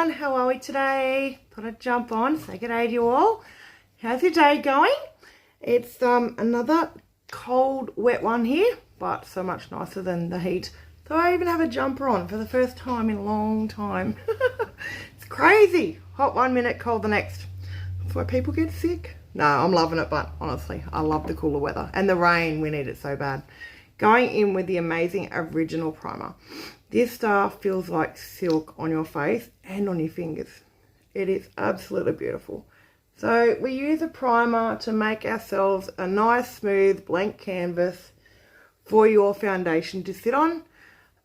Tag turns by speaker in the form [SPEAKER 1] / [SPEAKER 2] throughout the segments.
[SPEAKER 1] everyone, how are we today? Thought I'd jump on, say good day to you all. How's your day going? It's another cold, wet one here, but so much nicer than the heat. So I even have a jumper on for the first time in a long time. It's crazy. Hot one minute, cold the next. That's why people get sick. No, I'm loving it, but honestly, I love the cooler weather. And the rain, we need it so bad. Going in with the amazing original primer. This stuff feels like silk on your face and on your fingers. It is absolutely beautiful. So we use a primer to make ourselves a nice, smooth, blank canvas for your foundation to sit on.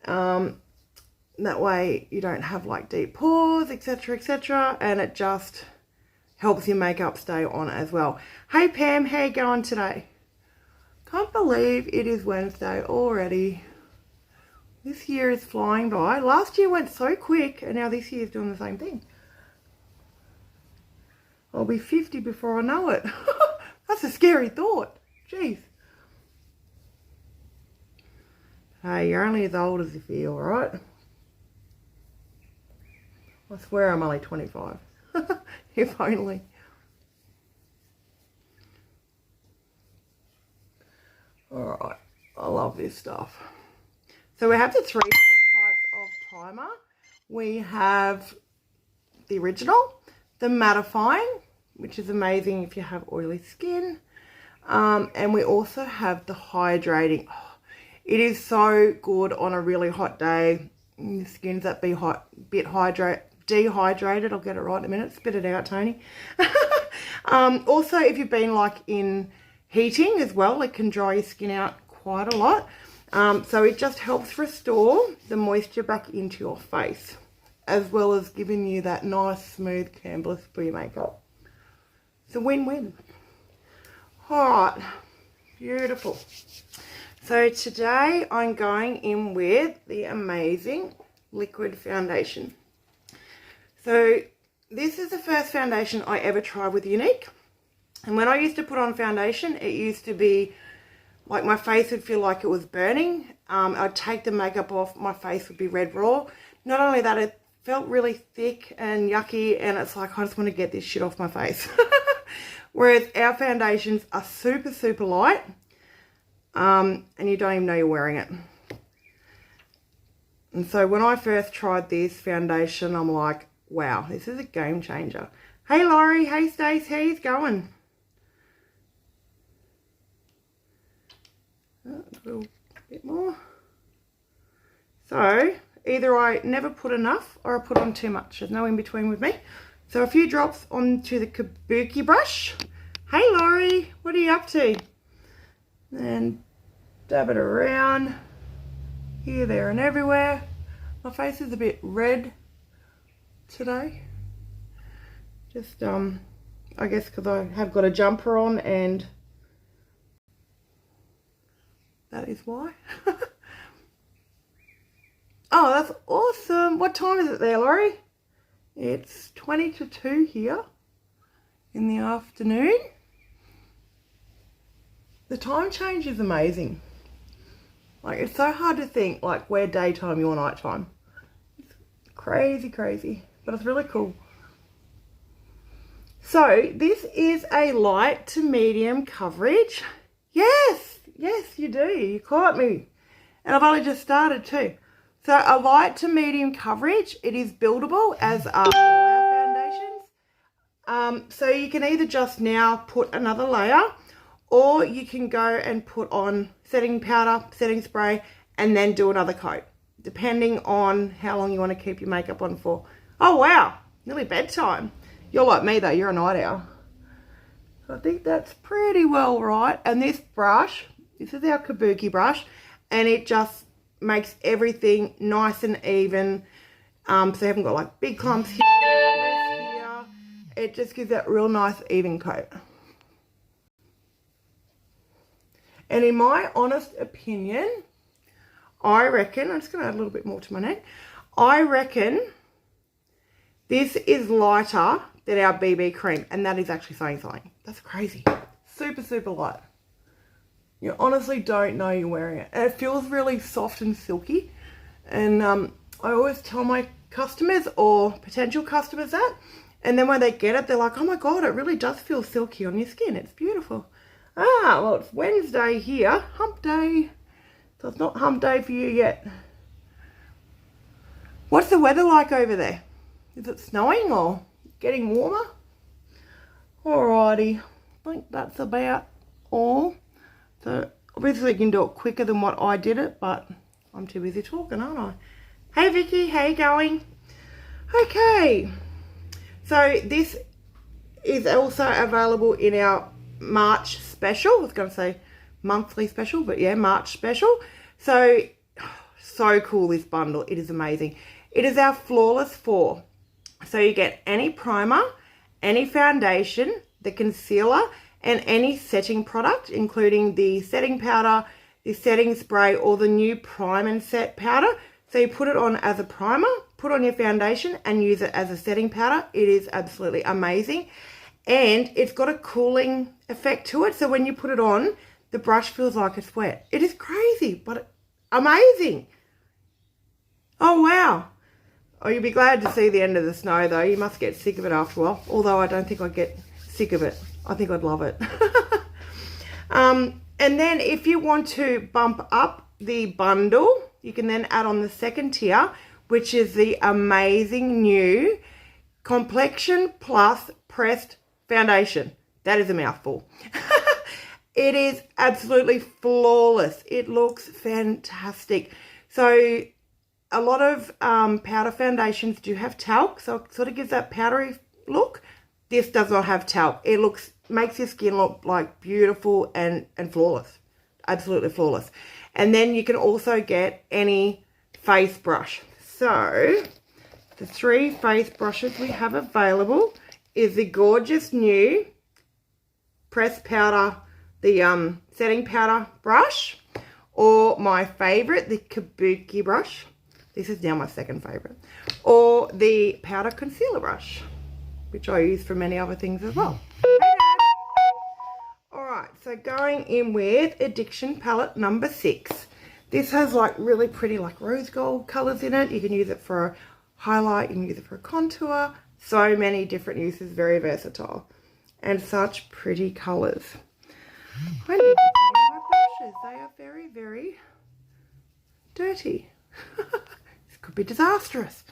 [SPEAKER 1] That way you don't have like deep pores, etc., etc. And it just helps your makeup stay on as well. Hey Pam, how you going today? Can't believe it is Wednesday already. This year is flying by. Last year went so quick, and now this year is doing the same thing. I'll be 50 before I know it. That's a scary thought. Jeez. Hey, you're only as old as you feel, right? I swear I'm only 25. If only. Alright, I love this stuff. So we have the three different types of primer. We have the original, the mattifying, which is amazing if you have oily skin. And we also have the hydrating. Oh, it is so good on a really hot day. Your skin's that bit dehydrated. I'll get it right in a minute. Spit it out, Tony. Also, if you've been like in heating as well, it can dry your skin out quite a lot. So it just helps restore the moisture back into your face, as well as giving you that nice smooth canvas for your makeup. It's a win-win. Alright, beautiful. So today I'm going in with the amazing liquid foundation. So this is the first foundation I ever tried with Unique. And when I used to put on foundation, it used to be like my face would feel like it was burning. I'd take the makeup off, my face would be red raw. Not only that, it felt really thick and yucky, and it's like, I just want to get this shit off my face. Whereas our foundations are super, super light, and you don't even know you're wearing it. And so when I first tried this foundation, I'm like, wow, this is a game changer. Hey Laurie, hey Stace, how you going? A little bit more. So either I never put enough or I put on too much. There's no in between with me. So a few drops onto the kabuki brush. Hey Laurie, what are you up to? And dab it around here, there and everywhere. My face is a bit red today. Just I guess because I have got a jumper on, and that is why. Oh, that's awesome. What time is it there, Laurie? It's 20 to 2 here in the afternoon. The time change is amazing. Like, it's so hard to think, like, where daytime or nighttime. It's crazy, crazy. But it's really cool. So, this is a light to medium coverage. Yes, yes, you do. You caught me. And I've only just started too. So a light to medium coverage. It is buildable, as are all our foundations. So you can either just now put another layer, or you can go and put on setting powder, setting spray, and then do another coat, depending on how long you want to keep your makeup on for. Oh wow, nearly bedtime. You're like me though, you're a night owl. So I think that's pretty well right. And this brush, this is our kabuki brush, and it just makes everything nice and even. So you haven't got like big clumps here, less here. It just gives that real nice even coat. And in my honest opinion, I reckon, I'm just going to add a little bit more to my neck. I reckon this is lighter than our BB cream, and that is actually saying something. That's crazy. Super, super light. You honestly don't know you're wearing it. And it feels really soft and silky. And I always tell my customers or potential customers that. And then when they get it, they're like, oh my God, it really does feel silky on your skin. It's beautiful. Ah, well, it's Wednesday here, hump day. So it's not hump day for you yet. What's the weather like over there? Is it snowing or getting warmer? Alrighty, I think that's about all. So obviously you can do it quicker than what I did it, but I'm too busy talking, aren't I? Hey Vicky, how you going? Okay, so this is also available in our March special. I was going to say monthly special, but yeah, March special. So cool, this bundle. It is amazing. It is our Flawless 4. So you get any primer, any foundation, the concealer, and any setting product, including the setting powder, the setting spray, or the new Prime and Set powder. So you put it on as a primer, put on your foundation, and use it as a setting powder. It is absolutely amazing. And it's got a cooling effect to it. So when you put it on, the brush feels like it's wet. It is crazy, but amazing. Oh, wow. Oh, you'll be glad to see the end of the snow, though. You must get sick of it after a while. Although I don't think I'd get sick of it. I think I'd love it. And then if you want to bump up the bundle, you can then add on the second tier, which is the amazing new Complexion Plus Pressed Foundation. That is a mouthful. It is absolutely flawless. It looks fantastic. So a lot of powder foundations do have talc, so it sort of gives that powdery look. This does not have talc. It makes your skin look like beautiful and flawless. Absolutely flawless. And then you can also get any face brush. So the 3 face brushes we have available is the gorgeous new pressed powder, the setting powder brush, or my favorite, the Kabuki brush. This is now my second favorite. Or the powder concealer brush, which I use for many other things as well. Alright, so going in with Addiction Palette number 6. This has like really pretty like rose gold colours in it. You can use it for a highlight, you can use it for a contour. So many different uses, very versatile. And such pretty colours. I need to clean my brushes. They are very, very dirty. This could be disastrous.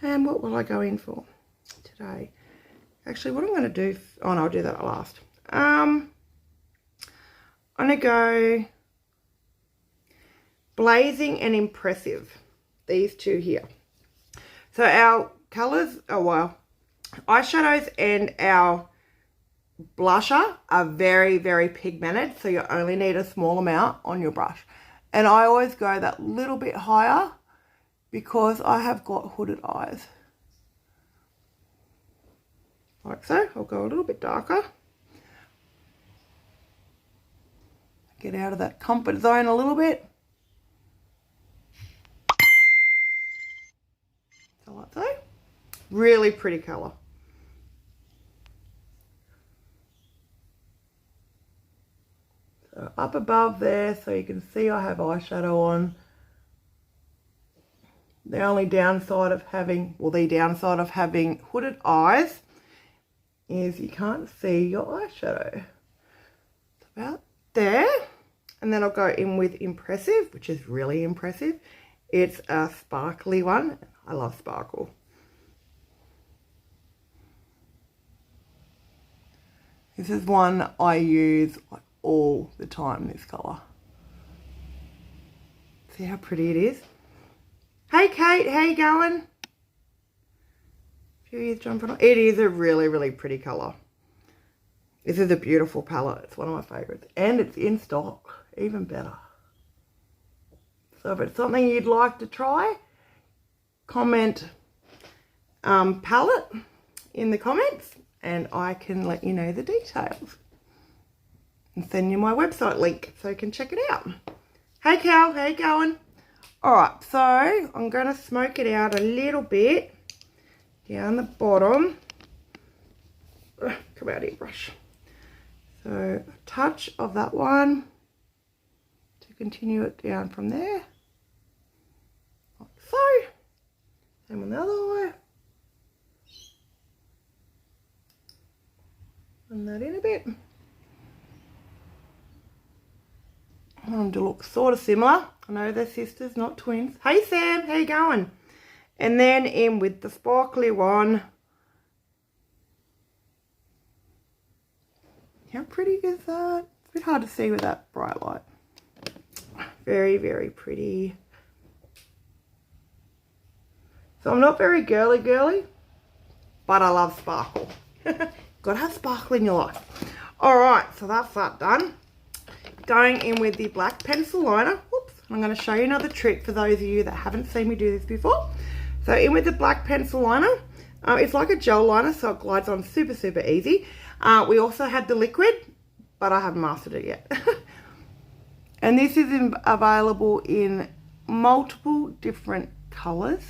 [SPEAKER 1] And what will I go in for today? Actually, what I'm going to do... Oh, no, I'll do that at last. I'm going to go Blazing and Impressive. These two here. So our colours... Oh, well. Eyeshadows and our blusher are very, very pigmented. So you only need a small amount on your brush. And I always go that little bit higher because I have got hooded eyes. Like so. I'll go a little bit darker. Get out of that comfort zone a little bit. So like so. Really pretty colour. So up above there, so you can see I have eyeshadow on. The only downside of having, well, the downside of having hooded eyes is you can't see your eyeshadow. It's about there. And then I'll go in with Impressive, which is really impressive. It's a sparkly one. I love sparkle. This is one I use like all the time, this colour. See how pretty it is? Hey Kate, how you going? Few years jumping on. It is a really, really pretty colour. This is a beautiful palette. It's one of my favourites. And it's in stock. Even better. So if it's something you'd like to try, comment palette in the comments and I can let you know the details. And send you my website link so you can check it out. Hey Cal, how you going? Alright, so I'm going to smoke it out a little bit down the bottom. Come out here, brush. So a touch of that one to continue it down from there. Like so. Same on the other eye. And that in a bit. I want them to look sort of similar. I know they're sisters, not twins. Hey Sam, how you going? And then in with the sparkly one. How pretty is that? It's a bit hard to see with that bright light. Very, very pretty. So I'm not very girly, but I love sparkle. Gotta have sparkle in your life. Alright, so that's that done. Going in with the black pencil liner. Whoops. I'm going to show you another trick for those of you that haven't seen me do this before. So in with the black pencil liner. It's like a gel liner, so it glides on super, super easy. We also had the liquid, but I haven't mastered it yet. And this is available in multiple different colours.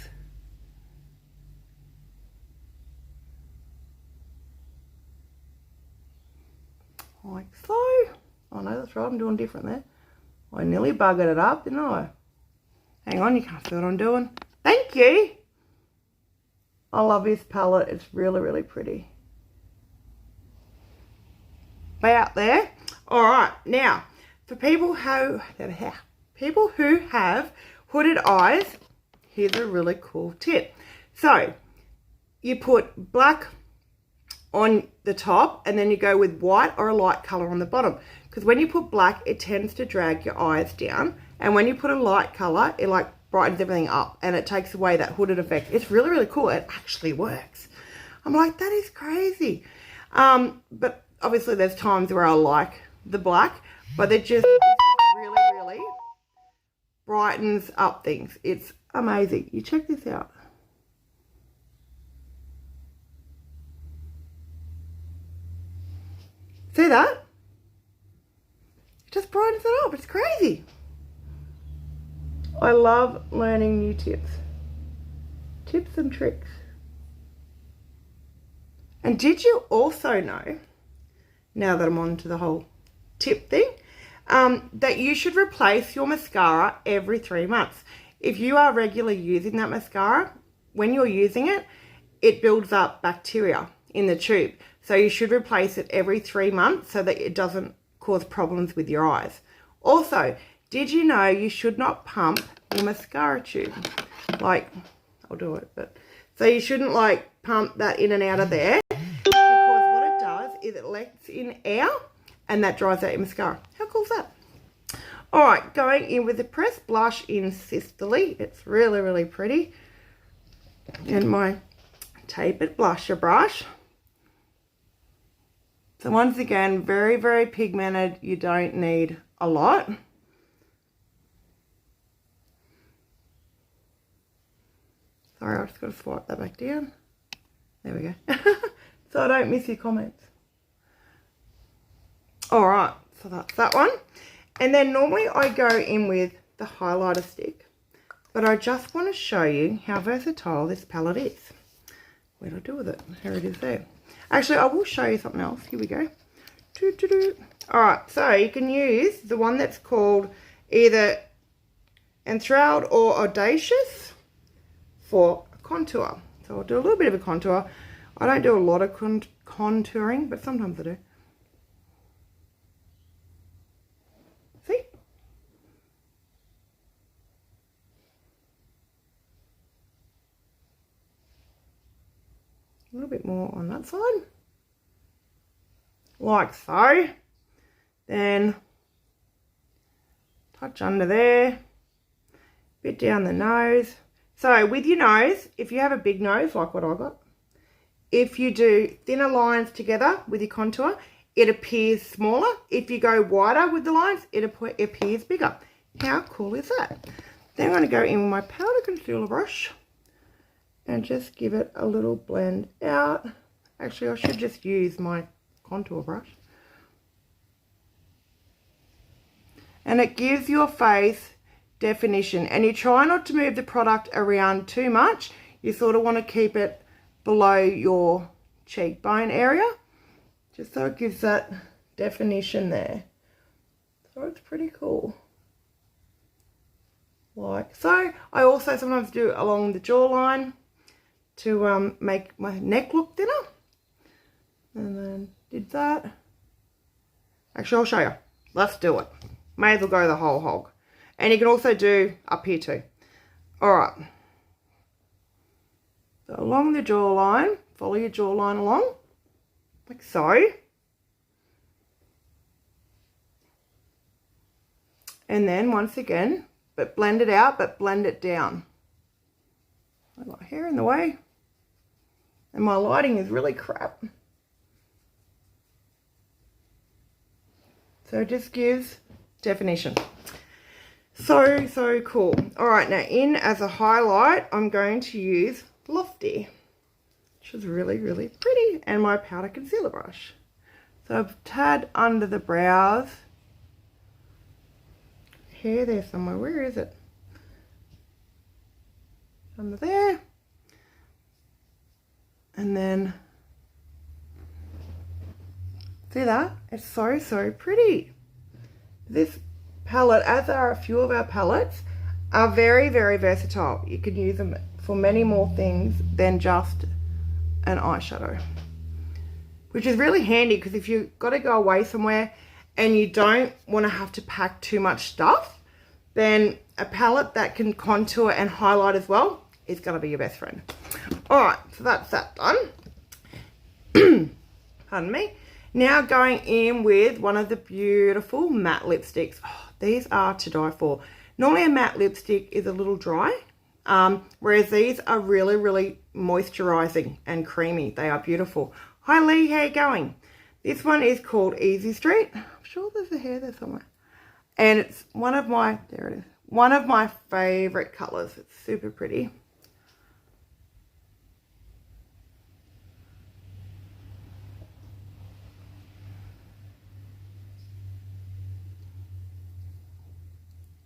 [SPEAKER 1] Like so. Oh no, that's right, I'm doing different there. I nearly buggered it up, didn't I? Hang on, you can't see what I'm doing. Thank you. I love this palette. It's really, really pretty. Way out there. Alright, now, for people who have hooded eyes, here's a really cool tip. So, you put black on the top and then you go with white or a light color on the bottom, because when you put black it tends to drag your eyes down, and when you put a light color it like brightens everything up and it takes away that hooded effect. It's really, really cool. It actually works. I'm like, that is crazy. But obviously there's times where I like the black, but it just really, really brightens up things. It's amazing. You check this out. See that? It just brightens it up. It's crazy. I love learning new tips. Tips and tricks. And did you also know, now that I'm on to the whole tip thing, that you should replace your mascara every 3 months. If you are regularly using that mascara, when you're using it, it builds up bacteria in the tube. So you should replace it every 3 months so that it doesn't cause problems with your eyes. Also, did you know you should not pump your mascara tube? Like, I'll do it, but so you shouldn't like pump that in and out of there, because what it does is it lets in air and that dries out your mascara. How cool is that? All right, going in with the pressed blush in Sisterly. It's really, really pretty. And my tapered blusher brush. So once again, very, very pigmented. You don't need a lot. Sorry, I've just got to swipe that back down. There we go. So I don't miss your comments. All right, so that's that one. And then normally I go in with the highlighter stick, but I just want to show you how versatile this palette is. What do I do with it? Here it is there. Actually, I will show you something else. Here we go. All right, so you can use the one that's called either Enthralled or Audacious for contour. So I'll do a little bit of a contour. I don't do a lot of contouring, but sometimes I do. See? A little bit more on that side. Like so. Then touch under there. Bit down the nose. So with your nose, if you have a big nose like what I got, if you do thinner lines together with your contour, it appears smaller. If you go wider with the lines, it appears bigger. How cool is that? Then I'm going to go in with my powder concealer brush and just give it a little blend out. Actually, I should just use my contour brush. And it gives your face definition. And you try not to move the product around too much. You sort of want to keep it below your cheekbone area, just so it gives that definition there. So it's pretty cool. Like so. I also sometimes do along the jawline, to make my neck look thinner. And then did that. Actually, I'll show you. Let's do it. May as well go the whole hog. And you can also do up here too. Alright. So along the jawline, follow your jawline along, like so. And then once again, but blend it out, but blend it down. I've got hair in the way. And my lighting is really crap. So it just gives definition. So cool. Alright, now in as a highlight, I'm going to use Lofty, which is really pretty, and my powder concealer brush. So I've tad under the brows. Hair there somewhere. Where is it? Under there. And then, see that? It's so pretty. This palette, as are a few of our palettes, are very versatile. You can use them for many more things than just an eyeshadow, which is really handy because if you've got to go away somewhere and you don't want to have to pack too much stuff, then a palette that can contour and highlight as well is going to be your best friend. Alright, so that's that done. Pardon me. Now going in with one of the beautiful matte lipsticks. Oh, these are to die for. Normally a matte lipstick is a little dry, whereas these are really moisturizing and creamy. They are beautiful. Hi Lee, how you going? This one is called Easy Street. I'm sure there's a hair there somewhere. And it's one of my, there it is, one of my favorite colors. It's super pretty.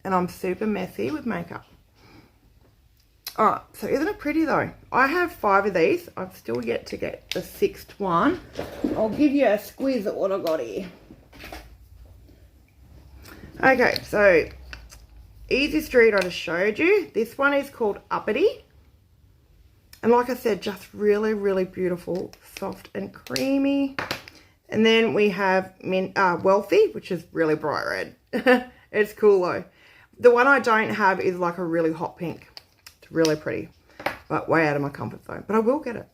[SPEAKER 1] And I'm super messy with makeup. Alright, so isn't it pretty though? I have 5 of these. I've still yet to get the 6th one. I'll give you a squeeze at what I got here. Okay, so Easy Street I just showed you. This one is called Uppity. And like I said, just really beautiful, soft and creamy. And then we have Wealthy, which is really bright red. It's cool though. The one I don't have is like a really hot pink. It's really pretty, but way out of my comfort zone. But I will get it.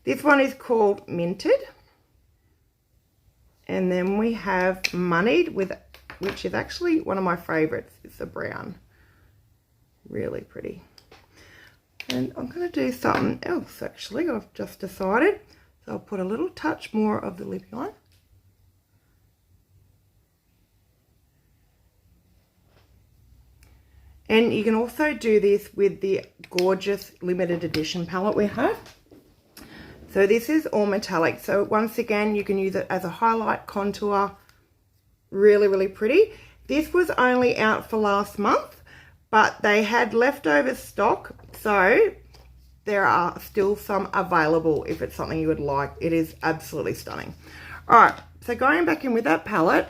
[SPEAKER 1] This one is called Minted. And then we have Moneyed, which is actually one of my favorites. It's a brown. Really pretty. And I'm going to do something else actually. I've just decided. So I'll put a little touch more of the lippy on. And you can also do this with the gorgeous limited edition palette we have. So this is all metallic. So once again, you can use it as a highlight, contour. Really pretty. This was only out for last month, but they had leftover stock. So there are still some available if it's something you would like. It is absolutely stunning. All right, so going back in with that palette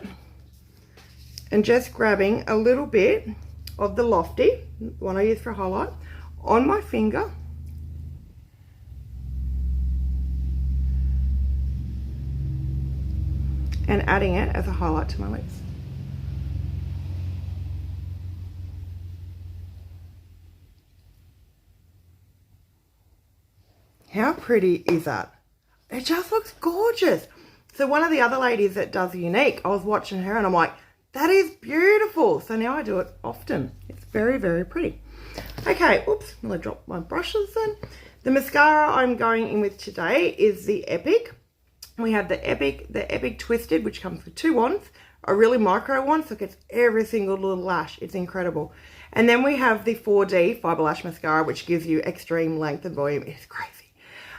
[SPEAKER 1] and just grabbing a little bit of the Lofty, the one I use for a highlight, on my finger. And adding it as a highlight to my lips. How pretty is that? It just looks gorgeous. So one of the other ladies that does Unique, I was watching her and I'm like, that is beautiful. So now I do it often. It's very pretty. Okay, oops, I'm gonna drop my brushes then. The mascara I'm going in with today is the Epic. We have the Epic Twisted, which comes with 2 wands, a really micro one, so it gets every single little lash. It's incredible. And then we have the 4D Fiber Lash Mascara, which gives you extreme length and volume. It's crazy.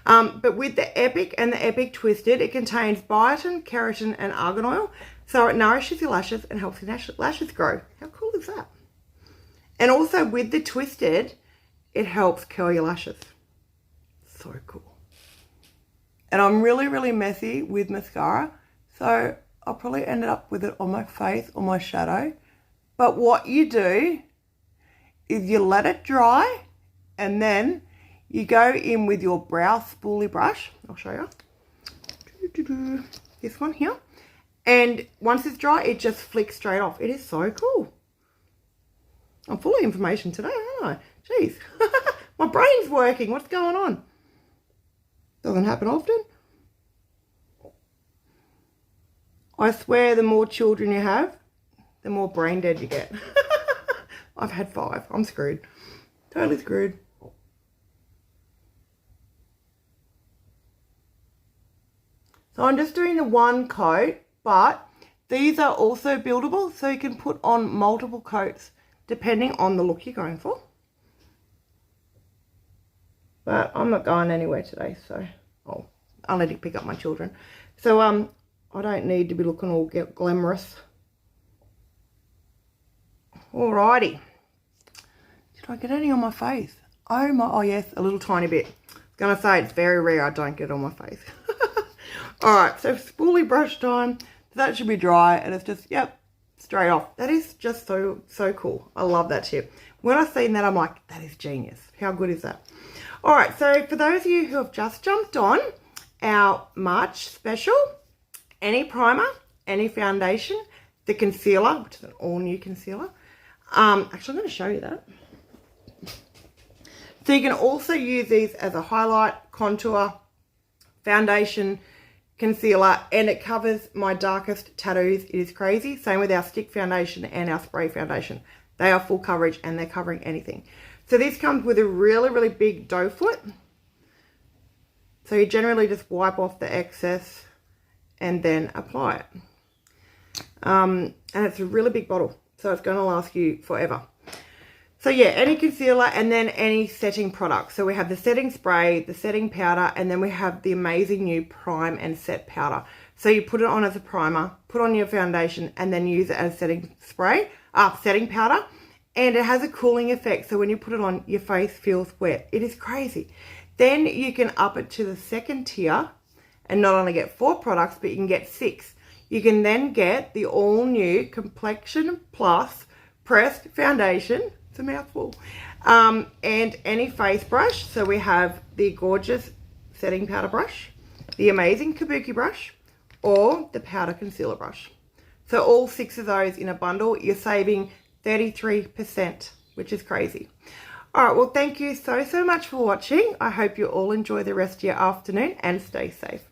[SPEAKER 1] But with the Epic and the Epic Twisted, it contains biotin, keratin, and argan oil. So it nourishes your lashes and helps your lashes grow. How cool is that? And also with the Twisted, it helps curl your lashes. So cool. And I'm really messy with mascara. So I'll probably end up with it on my face or my shadow. But what you do is you let it dry and then you go in with your brow spoolie brush. I'll show you. This one here. And once it's dry, it just flicks straight off. It is so cool. I'm full of information today, aren't I? Jeez. My brain's working. What's going on? Doesn't happen often. I swear the more children you have, the more brain dead you get. I've had 5. I'm screwed. Totally screwed. So I'm just doing the one coat, but these are also buildable, so you can put on multiple coats depending on the look you're going for. But I'm not going anywhere today, so I'll let you pick up my children. So I don't need to be looking all glamorous. Alrighty. Did I get any on my face? Oh yes, a little tiny bit. I was gonna say it's very rare I don't get on my face. Alright, so spoolie brush time. That should be dry, and it's just, yep, straight off. That is just so cool. I love that tip. When I seen that, I'm like, that is genius. How good is that? Alright, so for those of you who have just jumped on our March special, any primer, any foundation, the concealer, which is an all new concealer. Actually, I'm going to show you that. So you can also use these as a highlight, contour, foundation, concealer, and it covers my darkest tattoos. It is crazy. Same with our stick foundation and our spray foundation. They are full coverage and they're covering anything. So this comes with a really big doe foot. So you generally just wipe off the excess and then apply it. And it's a really big bottle, so it's going to last you forever. So yeah, any concealer and then any setting product. So we have the setting spray, the setting powder, and then we have the amazing new prime and set powder. So you put it on as a primer, put on your foundation, and then use it as setting spray, setting powder. And it has a cooling effect, so when you put it on, your face feels wet. It is crazy. Then you can up it to the second tier and not only get 4 products, but you can get 6. You can then get the all new Complexion Plus pressed foundation. It's a mouthful. And any face brush. So we have the gorgeous setting powder brush, the amazing kabuki brush, or the powder concealer brush. So all 6 of those in a bundle, you're saving 33%, which is crazy. All right, well, thank you so much for watching. I hope you all enjoy the rest of your afternoon and stay safe.